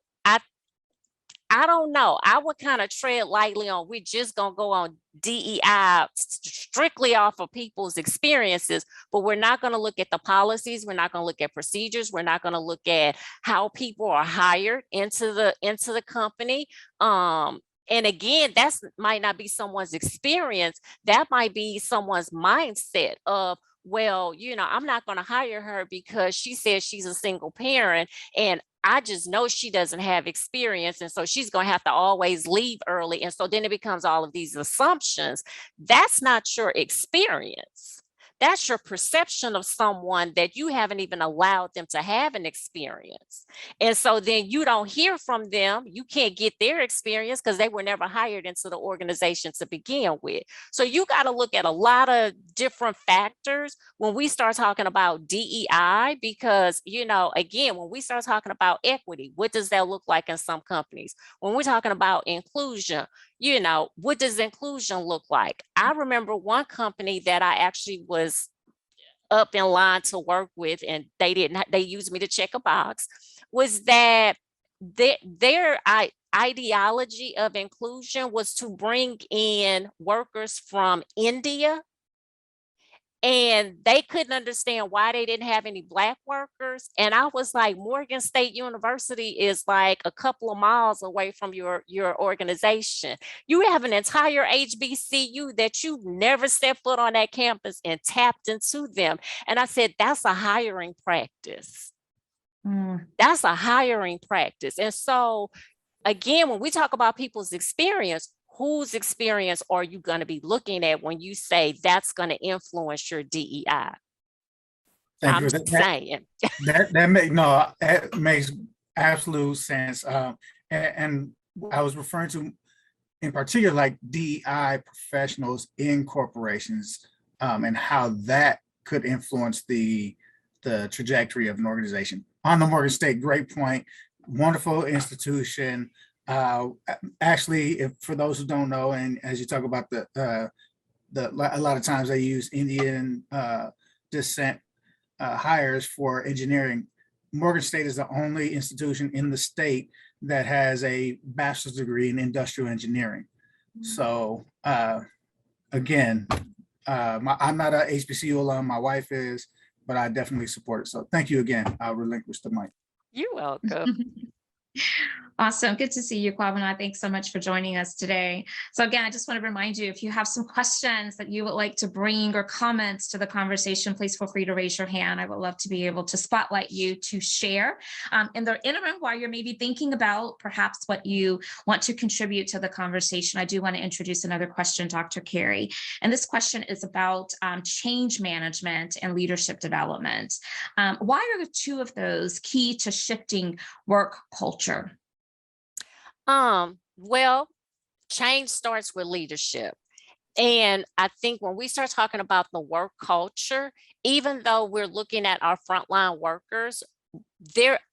I don't know. I would kind of tread lightly on, we're just going to go on DEI strictly off of people's experiences, but we're not going to look at the policies. We're not going to look at procedures. We're not going to look at how people are hired into the company. And again, that might not be someone's experience. That might be someone's mindset of, well, I'm not going to hire her because she says she's a single parent, and I just know she doesn't have experience. And so she's going to have to always leave early. And so then it becomes all of these assumptions. That's not your experience. That's your perception of someone that you haven't even allowed them to have an experience. And so then you don't hear from them. You can't get their experience because they were never hired into the organization to begin with. So you got to look at a lot of different factors when we start talking about DEI, because, again, when we start talking about equity, what does that look like in some companies? When we're talking about inclusion, what does inclusion look like? I remember one company that I actually was up in line to work with, and they used me to check a box, was that their ideology of inclusion was to bring in workers from India. And they couldn't understand why they didn't have any Black workers. And I was like, Morgan State University is like a couple of miles away from your organization. You have an entire HBCU that you never set foot on that campus and tapped into them. And I said, that's a hiring practice. That's a hiring practice. And so, again, when we talk about people's experience, whose experience are you going to be looking at when you say that's going to influence your DEI? I'm saying. That makes absolute sense. And I was referring to, in particular, like DEI professionals in corporations, and how that could influence the trajectory of an organization. On the Morgan State, great point. Wonderful institution. Actually, for those who don't know, and as you talk about a lot of times they use Indian descent hires for engineering. Morgan State is the only institution in the state that has a bachelor's degree in industrial engineering. So again, I'm not a HBCU alum, my wife is, but I definitely support it. So thank you again. I'll relinquish the mic. You're welcome. Awesome. Good to see you, Kwabena. Thanks so much for joining us today. So again, I just want to remind you, if you have some questions that you would like to bring or comments to the conversation, please feel free to raise your hand. I would love to be able to spotlight you to share. In the interim, while you're maybe thinking about perhaps what you want to contribute to the conversation, I do want to introduce another question, Dr. Carey. And this question is about change management and leadership development. Why are the two of those key to shifting work culture? Well, change starts with leadership. And I think when we start talking about the work culture, even though we're looking at our frontline workers,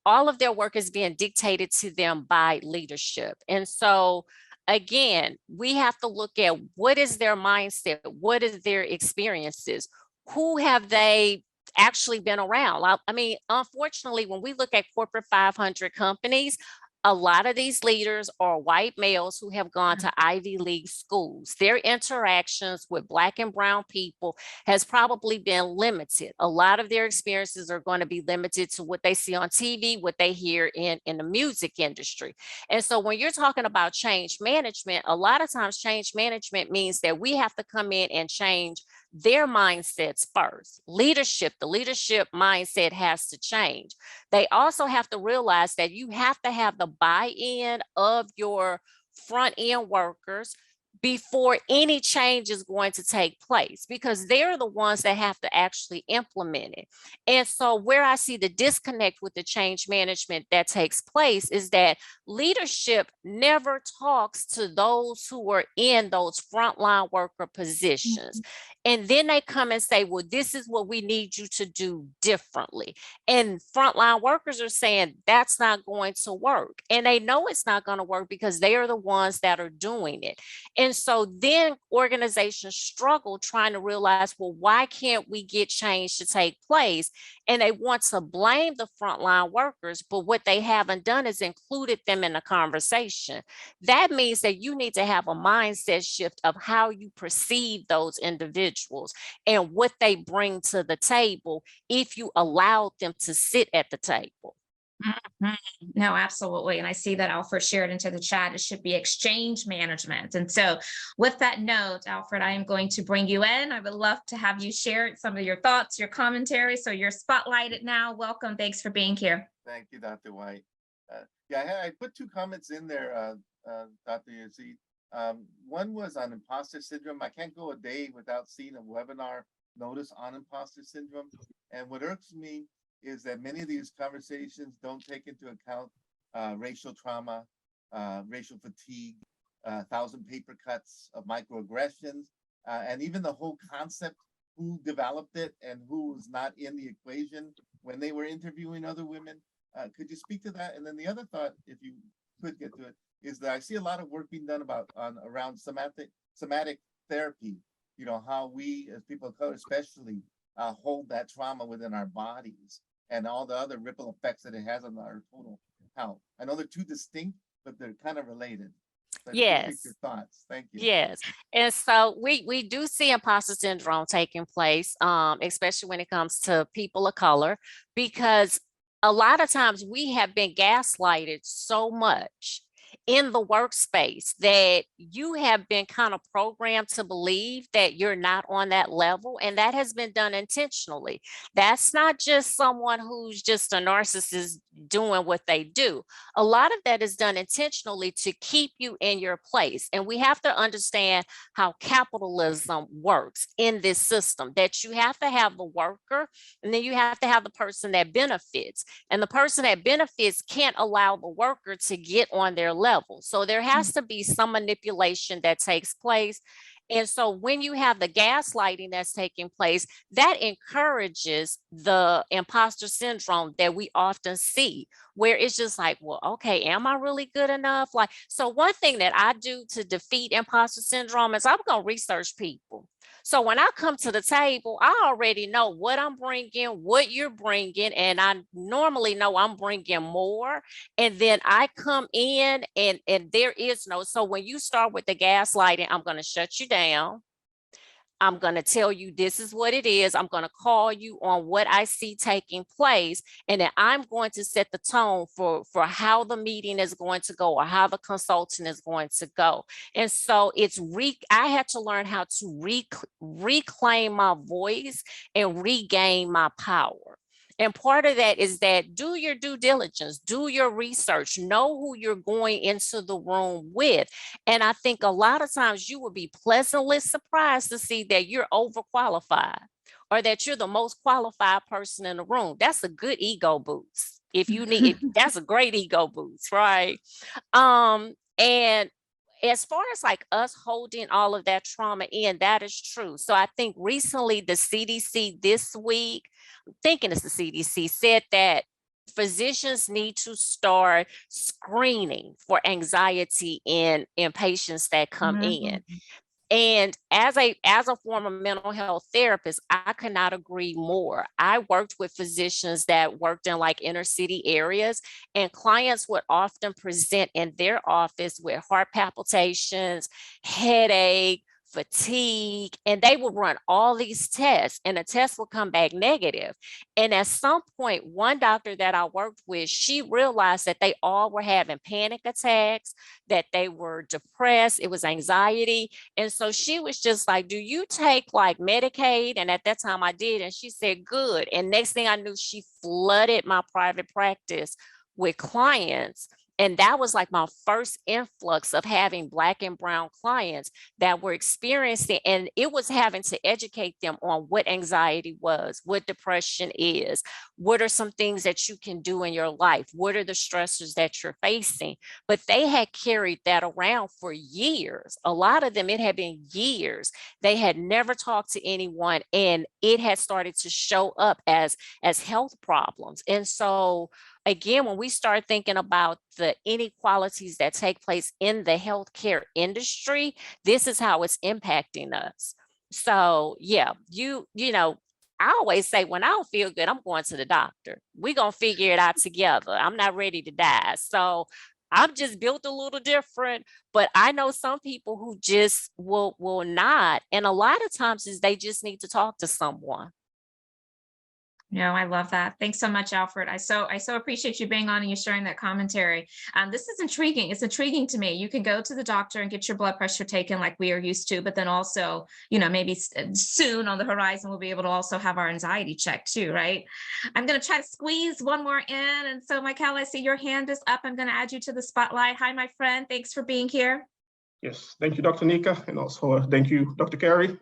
all of their work is being dictated to them by leadership. And so again, we have to look at what is their mindset, what is their experiences, who have they actually been around. I mean, unfortunately, when we look at corporate 500 companies, a lot of these leaders are white males who have gone to Ivy League schools. Their interactions with Black and brown people has probably been limited. A lot of their experiences are going to be limited to what they see on TV, what they hear in the music industry. And so when you're talking about change management, a lot of times change management means that we have to come in and change their mindsets first. The leadership mindset has to change. They also have to realize that you have to have the buy-in of your front end workers before any change is going to take place, because they're the ones that have to actually implement it. And so where I see the disconnect with the change management that takes place is that leadership never talks to those who are in those frontline worker positions. And then they come and say, well, this is what we need you to do differently. And frontline workers are saying that's not going to work. And they know it's not going to work because they are the ones that are doing it. And so then organizations struggle trying to realize, well, why can't we get change to take place? And they want to blame the frontline workers, but what they haven't done is included them in the conversation. That means that you need to have a mindset shift of how you perceive those individuals and what they bring to the table if you allow them to sit at the table. Mhm. No, absolutely. And I see that Alfred shared into the chat. It should be exchange management. And so with that note, Alfred, I am going to bring you in. I would love to have you share some of your thoughts, your commentary. So you're spotlighted now. Welcome. Thanks for being here. Thank you, Dr. White. I put two comments in there, Dr. Yazeed. One was on imposter syndrome. I can't go a day without seeing a webinar notice on imposter syndrome. And what irks me is that many of these conversations don't take into account racial trauma, racial fatigue, 1,000 paper cuts of microaggressions, and even the whole concept, who developed it and who was not in the equation when they were interviewing other women. Could you speak to that? And then the other thought, if you could get to it, is that I see a lot of work being done around somatic therapy. You know, how we as people of color especially hold that trauma within our bodies and all the other ripple effects that it has on our total health. I know they're two distinct, but they're kind of related. So Yes. Your thoughts. Thank you. Yes. And so we do see imposter syndrome taking place, especially when it comes to people of color, because a lot of times we have been gaslighted so much in the workspace that you have been kind of programmed to believe that you're not on that level. And that has been done intentionally. That's not just someone who's just a narcissist doing what they do. A lot of that is done intentionally to keep you in your place. And we have to understand how capitalism works in this system, that you have to have the worker and then you have to have the person that benefits. And the person that benefits can't allow the worker to get on their level. So there has to be some manipulation that takes place. And so when you have the gaslighting that's taking place, that encourages the imposter syndrome that we often see, where it's just like, well, okay, am I really good enough? Like, so one thing that I do to defeat imposter syndrome is I'm going to research people. So when I come to the table, I already know what I'm bringing, what you're bringing, and I normally know I'm bringing more. And then I come in and there is no, so when you start with the gaslighting, I'm going to shut you down. I'm going to tell you this is what it is. I'm going to call you on what I see taking place. And then I'm going to set the tone for how the meeting is going to go or how the consultant is going to go. And so I had to learn how to reclaim my voice and regain my power. And part of that is that do your due diligence, do your research, know who you're going into the room with. And I think a lot of times you will be pleasantly surprised to see that you're overqualified or that you're the most qualified person in the room. That's a good ego boost. If you need, that's a great ego boost, right? And as far as like us holding all of that trauma in, that is true. So I think recently the CDC this week, thinking it's the CDC, said that physicians need to start screening for anxiety in patients that come in. And as a former mental health therapist, I could not agree more. I worked with physicians that worked in like inner city areas, and clients would often present in their office with heart palpitations, headache, fatigue, and they would run all these tests and the test would come back negative. And at some point, one doctor that I worked with, she realized that they all were having panic attacks, that they were depressed, it was anxiety. And so she was just like, do you take like Medicaid? And at that time I did. And she said, good. And next thing I knew, she flooded my private practice with clients. And that was like my first influx of having Black and brown clients that were experiencing, and it was having to educate them on what anxiety was, what depression is, what are some things that you can do in your life, what are the stressors that you're facing. But they had carried that around for years. A lot of them, it had been years. They had never talked to anyone, and it had started to show up as health problems. And so again, when we start thinking about the inequalities that take place in the healthcare industry, this is how it's impacting us. So yeah, you know, I always say when I don't feel good, I'm going to the doctor. We're going to figure it out together. I'm not ready to die. So I'm just built a little different, but I know some people who just will not. And a lot of times is they just need to talk to someone. No, I love that. Thanks so much, Alfred. I so appreciate you being on and you sharing that commentary. This is intriguing. It's intriguing to me. You can go to the doctor and get your blood pressure taken like we are used to, but then also, you know, maybe soon on the horizon, we'll be able to also have our anxiety checked too, right? I'm going to try to squeeze one more in. And so, Michael, I see your hand is up. I'm going to add you to the spotlight. Hi, my friend. Thanks for being here. Yes, thank you, Dr. Nika, and also thank you, Dr. Carey.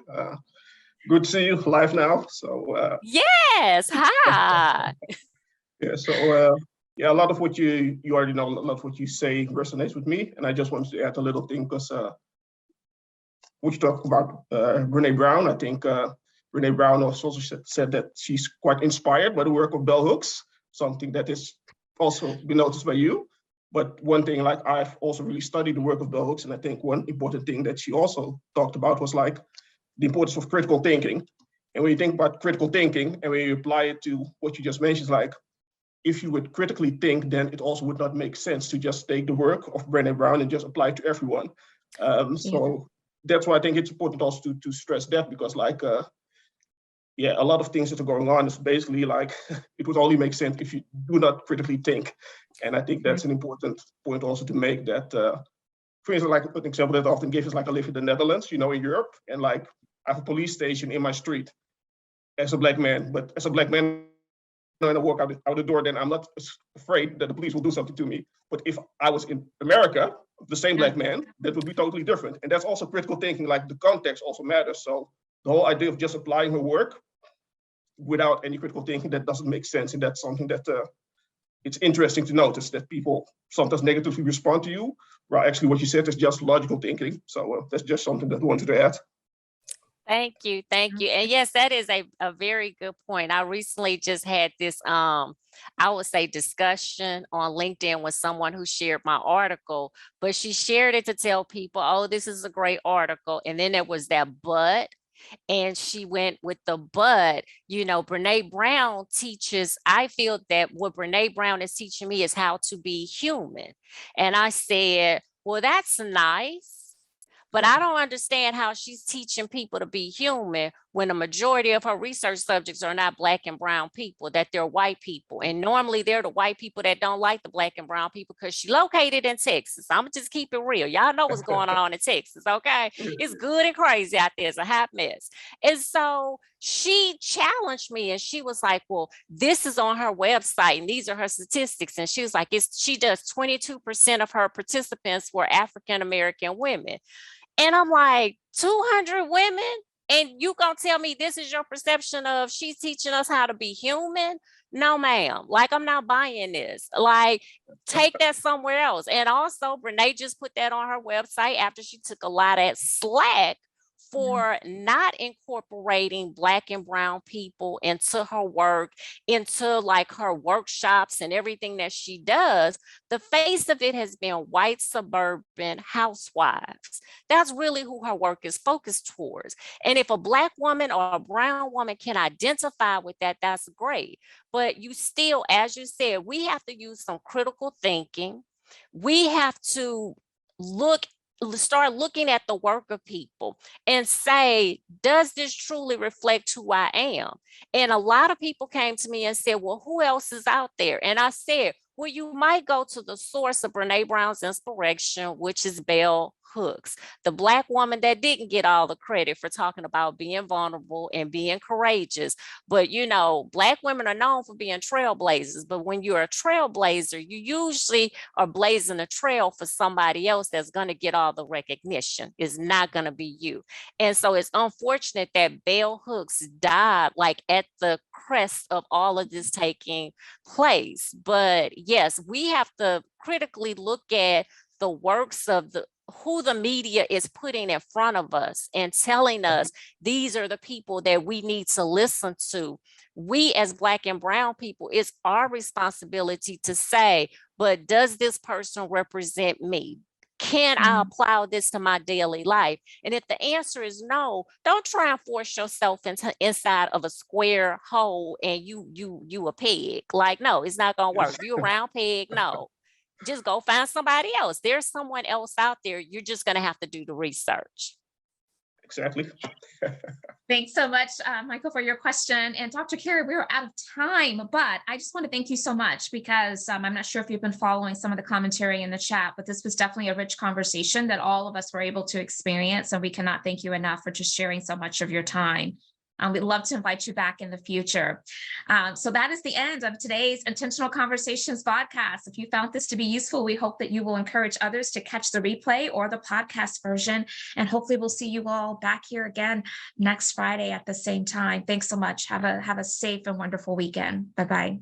Good to see you live now. So yes, hi. yeah, so yeah, a lot of what you already know, a lot of what you say resonates with me, and I just wanted to add a little thing because what you talk about Brené Brown, I think Brené Brown also said that she's quite inspired by the work of bell hooks, something that is also been noticed by you. But one thing, like I've also really studied the work of bell hooks, and I think one important thing that she also talked about was like the importance of critical thinking. And when you think about critical thinking and when you apply it to what you just mentioned, like if you would critically think, then it also would not make sense to just take the work of Brené Brown and just apply it to everyone. So that's why I think it's important also to stress that, because like, yeah, a lot of things that are going on is basically like, it would only make sense if you do not critically think. And I think that's an important point also to make that, for instance, like an example that I often give is like I live in the Netherlands, you know, in Europe, and like I have a police station in my street as a Black man, but as a Black man, when I walk out the door, then I'm not afraid that the police will do something to me. But if I was in America, the same Black man, that would be totally different. And that's also critical thinking, like the context also matters. So the whole idea of just applying her work without any critical thinking, that doesn't make sense. And that's something that it's interesting to notice that people sometimes negatively respond to you, while actually what you said is just logical thinking. So that's just something that I wanted to add. Thank you. Thank you. And yes, that is a very good point. I recently just had this, I would say discussion on LinkedIn with someone who shared my article, but she shared it to tell people, oh, this is a great article. And then there was that but, and she went with the but, you know, Brené Brown teaches, I feel that what Brené Brown is teaching me is how to be human. And I said, well, that's nice. But I don't understand how she's teaching people to be human when the majority of her research subjects are not Black and brown people, that they're white people. And normally they're the white people that don't like the Black and brown people because she located in Texas. I'm gonna just keep it real. Y'all know what's going on in Texas, okay? It's good and crazy out there. It's a hot mess. And so she challenged me and she was like, well, this is on her website and these are her statistics. And she was like, she does 22% of her participants were African-American women. And I'm like, 200 women? And you gonna tell me this is your perception of she's teaching us how to be human? No, ma'am. Like, I'm not buying this. Like, take that somewhere else. And also, Brene just put that on her website after she took a lot of slack for not incorporating Black and brown people into her work, into like her workshops and everything that she does. The face of it has been white suburban housewives. That's really who her work is focused towards. And if a Black woman or a brown woman can identify with that, that's great. But you still, as you said, we have to use some critical thinking. We have to start looking at the work of people and say, does this truly reflect who I am? And a lot of people came to me and said, well, who else is out there? And I said, well, you might go to the source of Brene Brown's inspiration, which is Bell Hooks, the Black woman that didn't get all the credit for talking about being vulnerable and being courageous. But, you know, Black women are known for being trailblazers. But when you're a trailblazer, you usually are blazing a trail for somebody else that's going to get all the recognition. It's not going to be you. And so it's unfortunate that Bell Hooks died like at the crest of all of this taking place. But yes, we have to critically look at the works of who the media is putting in front of us and telling us these are the people that we need to listen to. We as Black and brown people, it's our responsibility to say, but does this person represent me? Can I apply this to my daily life? And if the answer is no, don't try and force yourself inside of a square hole and you a pig. Like, no, it's not gonna work. You a round peg, no. Just go find somebody else. There's someone else out there. You're just going to have to do the research. Exactly. Thanks so much, Michael, for your question. And Dr. Carey, we are out of time, but I just want to thank you so much because I'm not sure if you've been following some of the commentary in the chat, but this was definitely a rich conversation that all of us were able to experience. And we cannot thank you enough for just sharing so much of your time. We'd love to invite you back in the future. So that is the end of today's Intentional Conversations VodCast. If you found this to be useful, we hope that you will encourage others to catch the replay or the podcast version. And hopefully we'll see you all back here again next Friday at the same time. Thanks so much. Have a safe and wonderful weekend. Bye-bye.